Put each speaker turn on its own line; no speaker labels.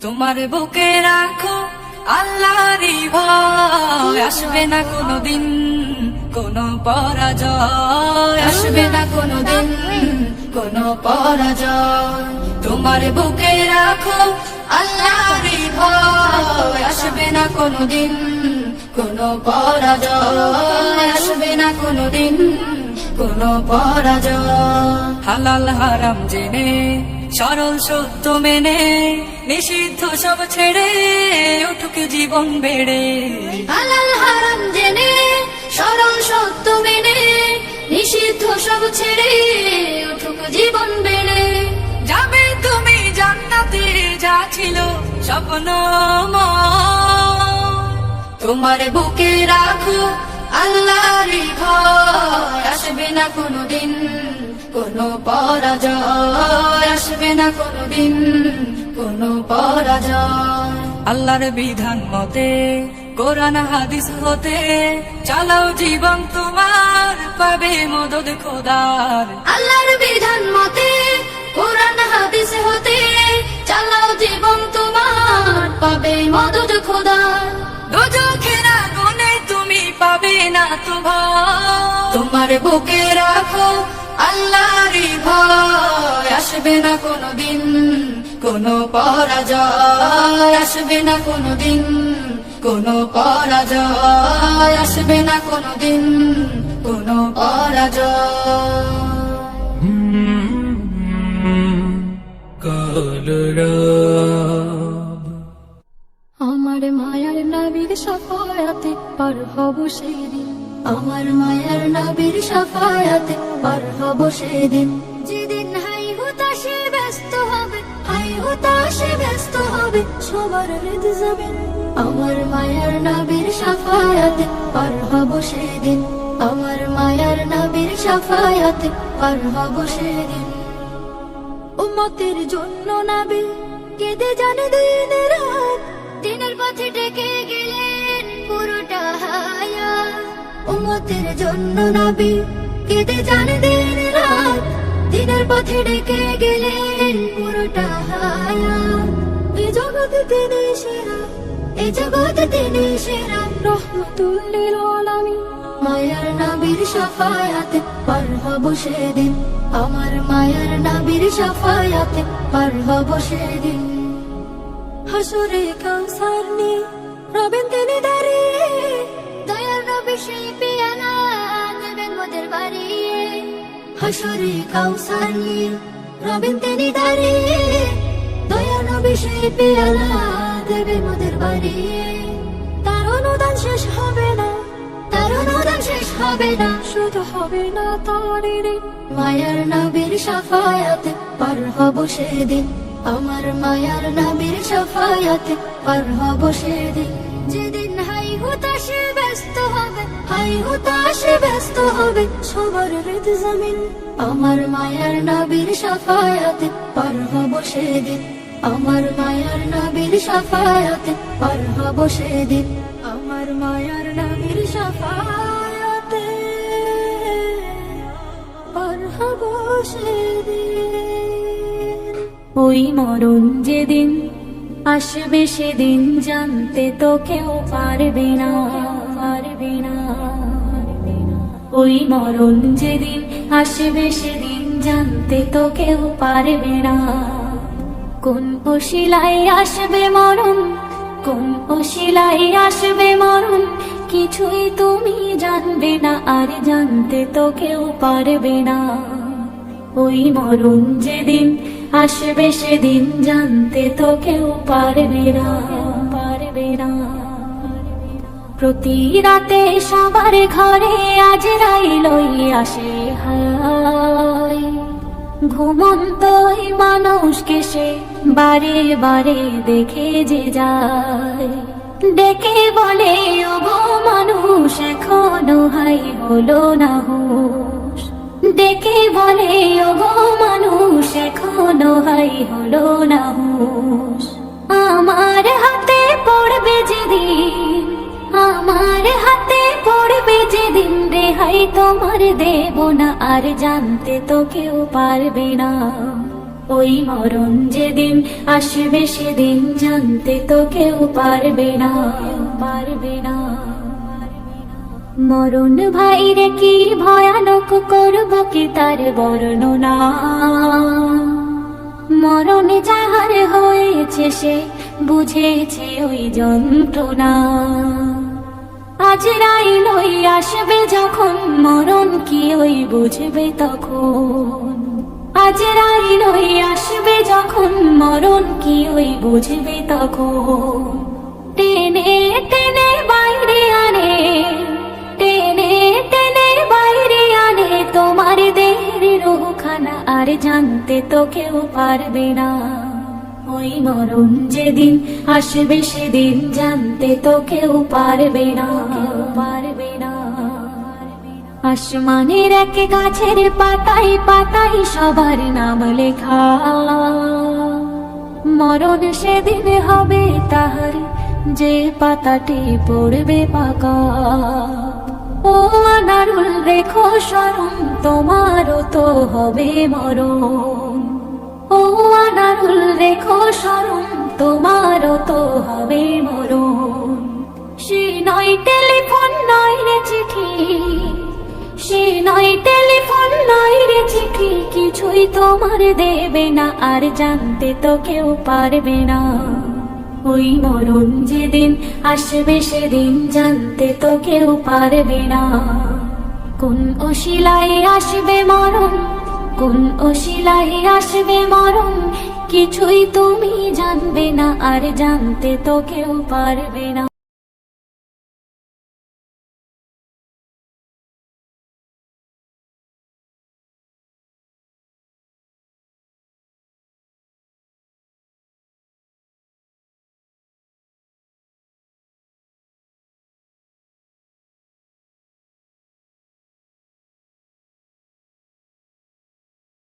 তোমার বুকে রাখো আল্লাহরই ভয়, আসবে না কোনোদিন কোনো পরাজয়, আসবে না কোনোদিন কোনো পরাজয়। তোমার বুকে রাখো আল্লাহরই ভয়, আসবে না কোনোদিন কোনো পরাজয়, আসবে না কোনোদিন কোনো পরাজয়। হালাল হারাম জেনে সরল সত্য মেনে নিষিদ্ধ সব ছেড়ে উঠুক জীবন বেড়ে।
হালাল হারাম জেনে সরল সত্য মেনে নিষিদ্ধ সব ছেড়ে উঠুক জীবন বেড়ে।
যাবে তুমি জান্নাতে, যা ছিল স্বপ্ন তোমার বুকে রাখো আল্লাহরই ভয়, আসবে না কোনোদিন কোনো পরাজয়, আসবে না কোনোদিন কোনো পরাজয়। আল্লাহর বিধান মতে কোরআন হাদিস হতে চালাও জীবন তোমার, পাবে মদদ খোদার।
আল্লাহর বিধান মতে কোরআন হাদিস হতে চালাও জীবন তোমার, পাবে মদদ খোদার।
দোজখের আগুনে তুমি পাবে না তো ভয়, তোমার বুকে রাখো আল্লাহরই ভয়, আসবে না কোনোদিন কোনো পরাজয়, আসবে না কোনোদিন কোনো পরাজয়, আসবে না কোনোদিন কোনো পরাজয়।
আমার মায়ার নবীর শাফায়াতে পার হব সেদিন, আমার মায়ার নবীর শাফায়াতে পার হব সেদিন। যেদিন হাই হুতাশে ব্যস্ত হবে, হাই হুতাশে ব্যস্ত হবে সবার হৃদ জমিন। আমার মায়ার নবীর শাফায়াতে পার হব সেদিন, আমার মায়ার নবীর শাফায়াতে পার হব সেদিন। উম্মতের জন্য নবী কেঁদে জানে দিন রাত, দিনের পথে ডেকে গেলেন পুরোটা হায়াত। উম্মতের জন্য নবী কেঁদে জানে দিন রাত, দিনের পথে ডেকে গেলেন পুরোটা হায়াত। এই জগতে তিনি সেরা, এই জগতে তিনি সেরা, রহমাতুল লিল আলামিন। মায়ার নবীর শাফায়াতে পার হব সেদিন, আমার মায়ার নবীর শাফায়াতে পার হব সেদিন। হাসরে কাউসার নিয়ে রবেন তিনি দাঁড়িয়ে, দয়ার নবী সেই পেয়ালা দেবেন মোদের বাড়িয়ে। হাসরে কাউসার নিয়ে রবেন তিনি দাঁড়িয়ে, দয়ার নবী সেই পেয়ালা দেবেন মোদের বাড়িয়ে। তার অনুদান শেষ হবে না, তার অনুদান শেষ হবে না, শুধু হবে না তার ঋণ। মায়ার নবীর শাফায়াতে পার হব সেদিন, আমার মায়ার নবীর শাফায়াতে পার হব সেদিন। যেদিন হাই হুতাশে ব্যস্ত হবে, হাই হুতাশে ব্যস্ত হবে সবার হৃদ জমিন। আমার মায়ার নবীর শাফায়াতে পার হব সেদিন, আমার মায়ার নবীর শাফায়াতে পার হব সেদিন, আমার মায়ার নবীর শাফায়াতে পার হব সেদিন।
ওই মরণ যেদিন আসবে সেদিন জানতে তো কেউ পারবে না, পারবে না। ওই মরণ যেদিন আসবে সেদিন জানতে তো কেউ পারবে না। কোন ওসিলায় আসবে মরণ, কোন ওসিলায় আসবে মরণ, কিছুই তুমি জানবে না, আর জানতে তো কেউ পারবে না। ওই মরণ যেদিন আসবে সেদিন জানতে তো কেউ পারবে না, পারবে না। প্রতি রাতে সবার ঘরে আজরাইল আসে হায়, ঘুমন্ত ওই মানুষকে সে বারে বারে দেখে যে যায়। ডেকে বলে ওগো মানুষ এখনো হাই হলো না হুঁশ, ডেকে বলে ওগো মানুষ এখনো হাই হলো না হুঁশ। আমার হাতে পড়বে যেদিন, আমার হাতে পড়বে যেদিন, রেহাই তোমার দেব না, আর জানতে তো কেউ পারবে না। ওই মরণ যেদিন আসবে সেদিন জানতে তো কেউ পারবে না, পারবে না। মরণ ভাইরে কি ভয়ানক, করব কি তার বর্ণনা। মরণ যাহার হয়েছে সে বুঝেছে ওই যন্ত্রণা। আজরাইল ওই আসবে যখন, মরণ কি ওই বুঝবে তখন। আজরাইল ওই আসবে যখন, মরণ কি ওই বুঝবে তখন। টেনে টেনে বাইরে আনে, টেনে টেনে বাইরে আনে তোমার দেহের রুহখানা, আর জানতে তো কেউ পারবে না। ওই মরণ যেদিন আসবে সেদিন জানতে তো কেউ পারবে না, পারবে না। আসমানের এক গাছের পাতায় পাতায় সবার নাম লেখা, মরণ সেদিন হবে তাহার যে পাতাটি পড়বে পাকা। ও আনারুল রেখো স্মরণ, তোমারও তো হবে মরণ। ও আনারুল রেখো স্মরণ, তোমারও তো হবে মরণ। সে নয় টেলিফোন নয় রে চিঠি, সে নয় টেলিফোন নয় রে চিঠি, কিছুই তোমার দেবে না, আর জানতে তো কেউ পারবে না। ওই মরণ যেদিন আসবে সেদিন জানতে তো কেউ পারবে না। কোন অশিলায় আসবে মরণ, কোন অশিলায় আসবে মরণ, কিছুই তুমি জানবে না, আর জানতে তো কেউ পারবে না।